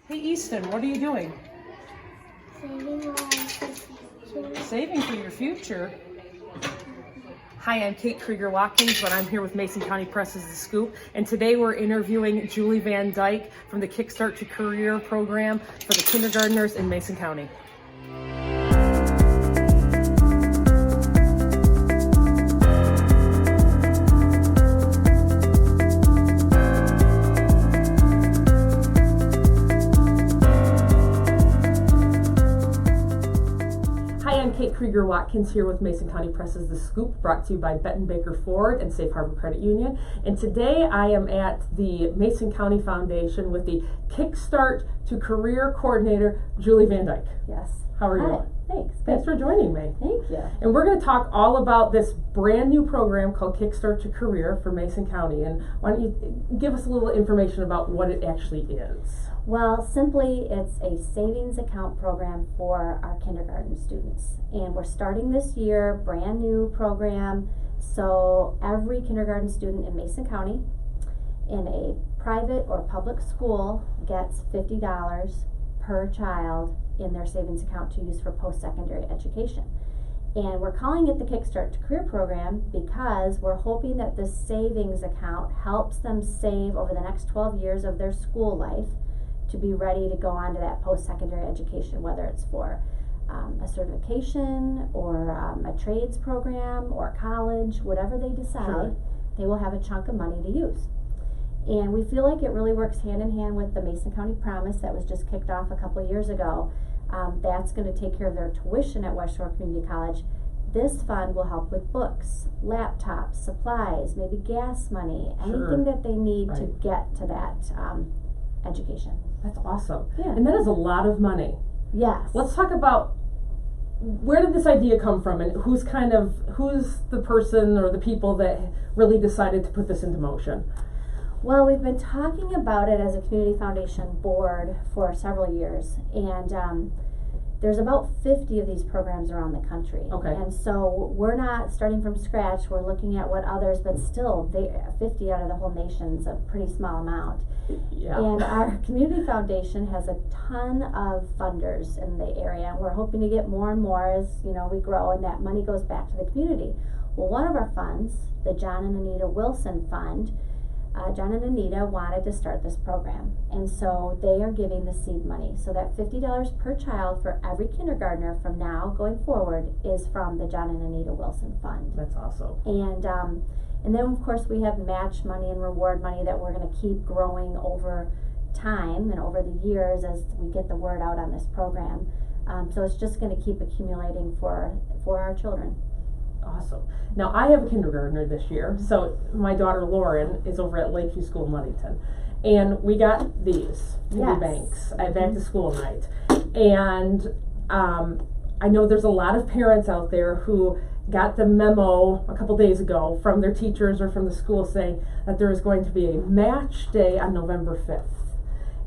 Hey Easton, what are you doing? Saving for your future? Hi, I'm Kate Krieger-Watkins, but I'm here with Mason County Press's The Scoop, and today we're interviewing Julie VanDyke from the Kickstart to Career program for the kindergartners in Mason County. Kate Krieger-Watkins here with Mason County Press's The Scoop, brought to you by Betten Baker Ford and Safe Harbor Credit Union. And today I am at the Mason County Foundation with the Kickstart to Career Coordinator, Julie VanDyke. Yes. How are you? Hi. Thanks. Thanks for joining me. Thank you. And we're going to talk all about this brand new program called Kickstart to Career for Mason County. And why don't you give us a little information about what it actually is? Well, simply, it's a savings account program for our kindergarten students. And we're starting this year, brand new program. So every kindergarten student in Mason County in a private or public school gets $50 per child in their savings account to use for post-secondary education. And we're calling it the Kickstart to Career program because we're hoping that this savings account helps them save over the next 12 years of their school life to be ready to go on to that post-secondary education, whether it's for a certification or a trades program or college, whatever they decide. Sure. They will have a chunk of money to use. And we feel like it really works hand in hand with the Mason County Promise that was just kicked off a couple of years ago. That's going to take care of their tuition at West Shore Community College. This fund will help with books, laptops, supplies, maybe gas money, anything that they need to get to that education. That's awesome. Yeah. And that is a lot of money. Yes. Let's talk about where did this idea come from, and who's the person or the people that really decided to put this into motion? Well, we've been talking about it as a community foundation board for several years, and there's about 50 of these programs around the country. Okay. And so we're not starting from scratch. We're looking at what others, but still, 50 out of the whole nation's a pretty small amount. Yeah. And our community foundation has a ton of funders in the area, and we're hoping to get more and more as we grow, and that money goes back to the community. Well, one of our funds, the John and Anita Wilson Fund, John and Anita wanted to start this program, and so they are giving the seed money. So that $50 per child for every kindergartner from now going forward is from the John and Anita Wilson Fund. That's awesome. And then of course we have match money and reward money that we're going to keep growing over time and over the years as we get the word out on this program. So it's just going to keep accumulating for our children. Awesome. Now, I have a kindergartner this year, so my daughter Lauren is over at Lakeview School in Ludington, and we got these piggy banks at back to school night. And I know there's a lot of parents out there who got the memo a couple days ago from their teachers or from the school saying that there is going to be a match day on November 5th.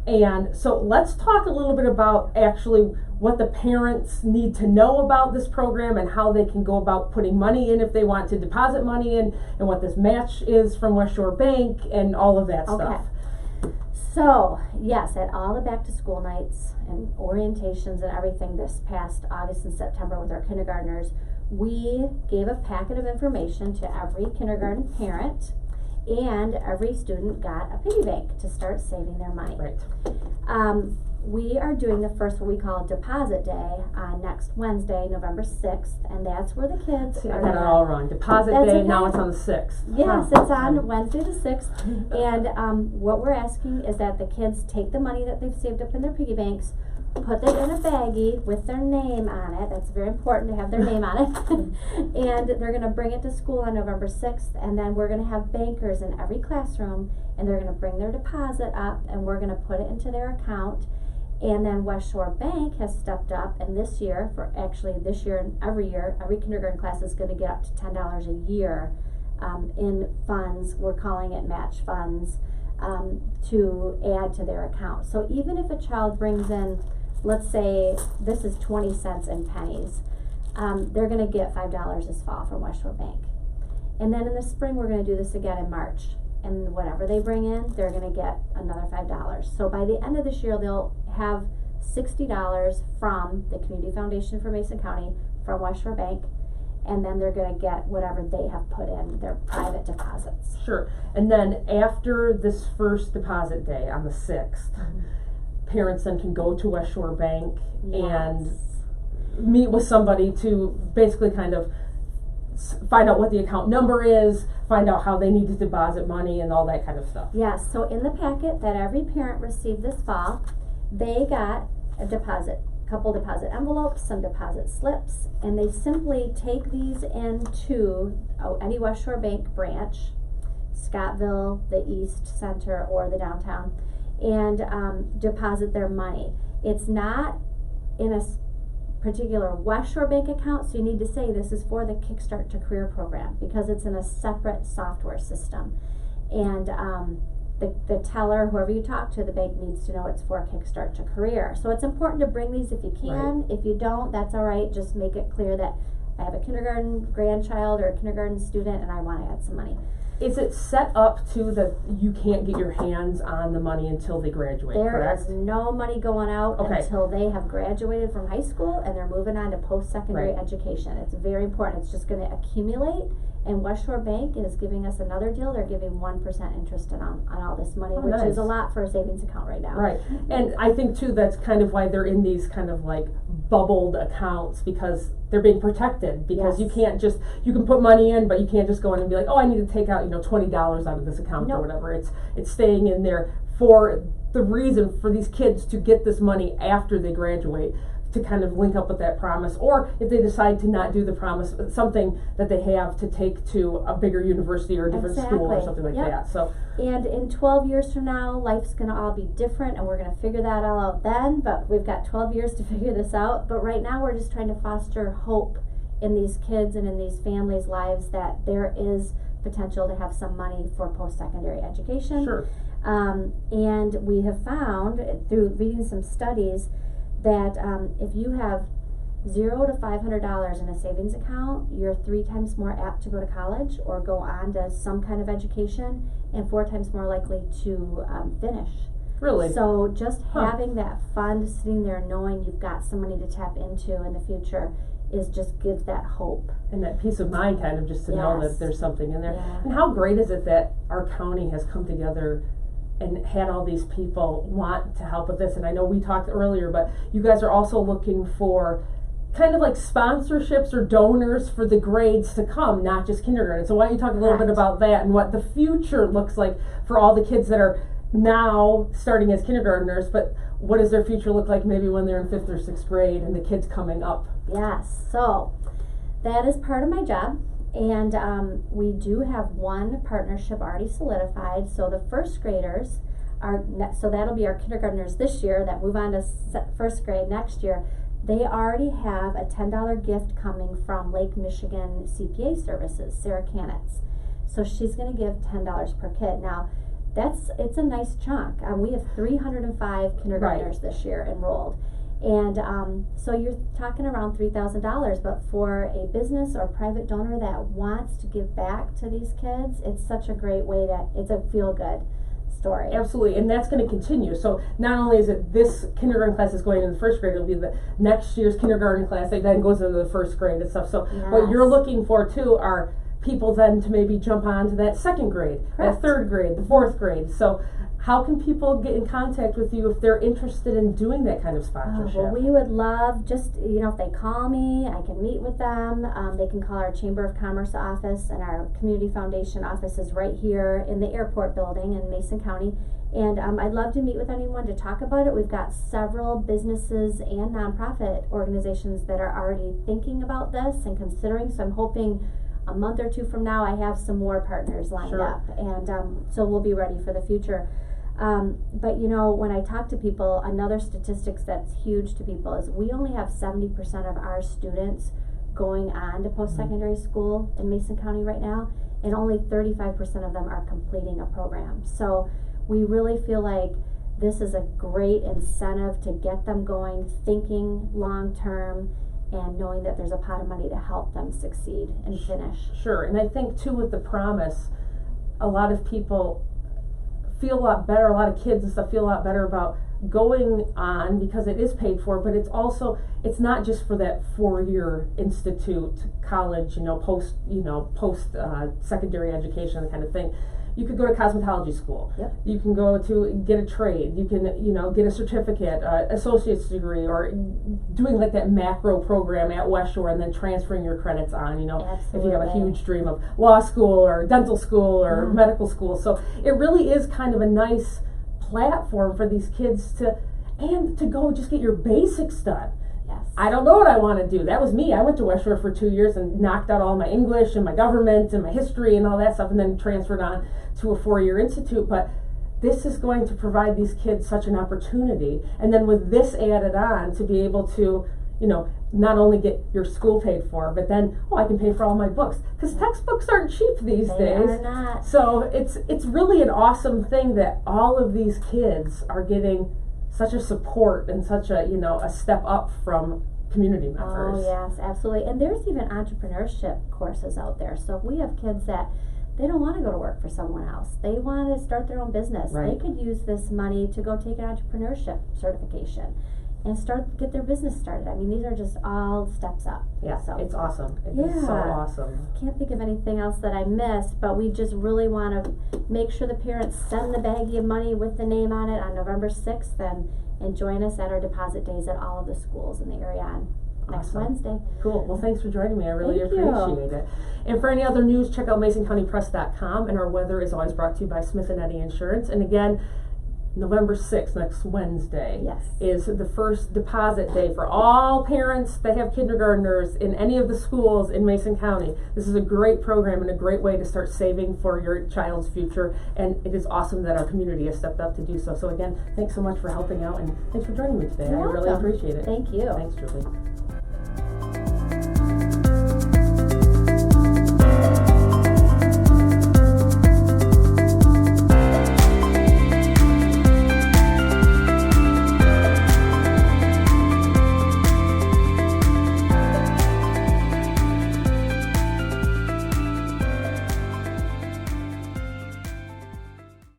And so let's talk a little bit about actually what the parents need to know about this program and how they can go about putting money in if they want to deposit money in, and what this match is from West Shore Bank and all of that stuff. So, yes, at all the back to school nights and orientations and everything this past August and September with our kindergartners, we gave a packet of information to every kindergarten parent, and every student got a piggy bank to start saving their money. Right. We are doing the first, what we call deposit day, on next Wednesday, November 6th, and that's where the kids I got it all wrong. Deposit day, okay. Now it's on the 6th. Yes, it's on Wednesday the 6th, and what we're asking is that the kids take the money that they've saved up in their piggy banks, put it in a baggie with their name on it. That's very important to have their name on it. And they're going to bring it to school on November 6th, and then we're going to have bankers in every classroom, and they're going to bring their deposit up, and we're going to put it into their account. And then West Shore Bank has stepped up, and this year and every year, every kindergarten class is going to get up to $10 a year in funds. We're calling it match funds to add to their account. So even if a child brings in, let's say this is 20 cents in pennies, they're going to get $5 this fall from West Shore Bank. And then in the spring, we're going to do this again in March. And whatever they bring in, they're going to get another $5. So by the end of this year, they'll have $60 from the Community Foundation for Mason County, from West Shore Bank, and then they're gonna get whatever they have put in, their private deposits. Sure. And then after this first deposit day on the 6th, parents then can go to West Shore Bank and meet with somebody to basically kind of find out what the account number is, find out how they need to deposit money and all that kind of stuff. Yes, so in the packet that every parent received this fall, they got a couple deposit envelopes, some deposit slips, and they simply take these into any West Shore Bank branch, Scottville, the East Center, or the downtown, and deposit their money. It's not in a particular West Shore Bank account, so you need to say this is for the Kickstart to Career program, because it's in a separate software system. And the teller, whoever you talk to, the bank needs to know it's for Kickstart to Career. So it's important to bring these if you can. Right. If you don't, that's all right. Just make it clear that I have a kindergarten grandchild or a kindergarten student and I want to add some money. Is it set up to that you can't get your hands on the money until they graduate, correct? There is no money going out until they have graduated from high school and they're moving on to post-secondary education. It's very important. It's just going to accumulate, and West Shore Bank is giving us another deal. They're giving 1% interest on all this money, which is a lot for a savings account right now. Right. And I think too that's kind of why they're in these kind of like bubbled accounts, because they're being protected, because you can't just, you can put money in, but you can't just go in and be like, oh, I need to take out, $20 out of this account or whatever. It's staying in there for the reason for these kids to get this money after they graduate, to kind of link up with that promise, or if they decide to not do the promise, something that they have to take to a bigger university or a different school or something like that. So, and in 12 years from now, life's going to all be different, and we're going to figure that all out then, but we've got 12 years to figure this out. But right now we're just trying to foster hope in these kids and in these families' lives that there is potential to have some money for post-secondary education. Sure. And we have found through reading some studies that if you have $0 to $500 in a savings account, you're 3 times more apt to go to college or go on to some kind of education, and 4 times more likely to finish. Really? So just having that fund sitting there, knowing you've got some money to tap into in the future, just gives that hope. And that peace of mind, kind of, just to know that there's something in there. Yeah. And how great is it that our county has come together and had all these people want to help with this. And I know we talked earlier, but you guys are also looking for kind of like sponsorships or donors for the grades to come, not just kindergarten. So why don't you talk a little bit about that and what the future looks like for all the kids that are now starting as kindergartners, but what does their future look like maybe when they're in 5th or 6th grade and the kids coming up? Yes, so that is part of my job. And we do have one partnership already solidified. So the first graders so that'll be our kindergartners this year that move on to first grade next year. They already have a $10 gift coming from Lake Michigan CPA Services, Sarah Canitz. So she's going to give $10 per kid. Now, it's a nice chunk. We have 305 kindergartners this year enrolled. And so you're talking around $3,000, but for a business or private donor that wants to give back to these kids, it's such a great way it's a feel-good story. Absolutely, and that's going to continue. So not only is it this kindergarten class is going into the first grade, it'll be the next year's kindergarten class that then goes into the first grade and stuff. So what you're looking for too are people then to maybe jump on to that second grade, that third grade, the fourth grade. So how can people get in contact with you if they're interested in doing that kind of sponsorship? Well, we would love just, if they call me, I can meet with them. They can call our Chamber of Commerce office, and our Community Foundation office is right here in the airport building in Mason County. And I'd love to meet with anyone to talk about it. We've got several businesses and nonprofit organizations that are already thinking about this and considering, so I'm hoping a month or 2 from now I have some more partners lined up, and so we'll be ready for the future. But when I talk to people, another statistics that's huge to people is we only have 70% of our students going on to post-secondary school in Mason County right now, and only 35% of them are completing a program. So we really feel like this is a great incentive to get them going, thinking long-term, and knowing that there's a pot of money to help them succeed and finish. Sure, and I think too with the promise, a lot of people feel a lot better, a lot of kids and stuff feel a lot better about going on because it is paid for, but it's not just for that 4-year institute, college, post secondary education, the kind of thing. You could go to cosmetology school. Yep. You can go to get a trade. You can, get a certificate, associate's degree, or doing like that macro program at West Shore and then transferring your credits on, if you have a huge dream of law school or dental school or medical school. So it really is kind of a nice platform for these kids to go just get your basics done. Yes. I don't know what I want to do. That was me. I went to West Shore for 2 years and knocked out all my English and my government and my history and all that stuff, and then transferred on to a 4-year institute. But this is going to provide these kids such an opportunity. And then with this added on, to be able to, not only get your school paid for, but then, I can pay for all my books. Because textbooks aren't cheap these days. They are not. So it's really an awesome thing that all of these kids are getting such a support and such a, a step up from community members. Oh yes, absolutely. And there's even entrepreneurship courses out there. So if we have kids that they don't want to go to work for someone else, they want to start their own business, right. They could use this money to go take an entrepreneurship certification and get their business started. I mean, these are just all steps up. Yeah, so it's awesome. It's so awesome. Can't think of anything else that I missed, but we just really want to make sure the parents send the baggie of money with the name on it on November 6th and join us at our deposit days at all of the schools in the area on next Wednesday. Cool. Well, thanks for joining me. I really Thank appreciate it. And for any other news, check out MasonCountyPress.com. And our weather is always brought to you by Smith & Eddy Insurance. And again, November 6th, next Wednesday, is the first deposit day for all parents that have kindergartners in any of the schools in Mason County. This is a great program and a great way to start saving for your child's future, and it is awesome that our community has stepped up to do so. So again, thanks so much for helping out, and thanks for joining me today. You're I really welcome. appreciate it. Thank you. Thanks, Julie.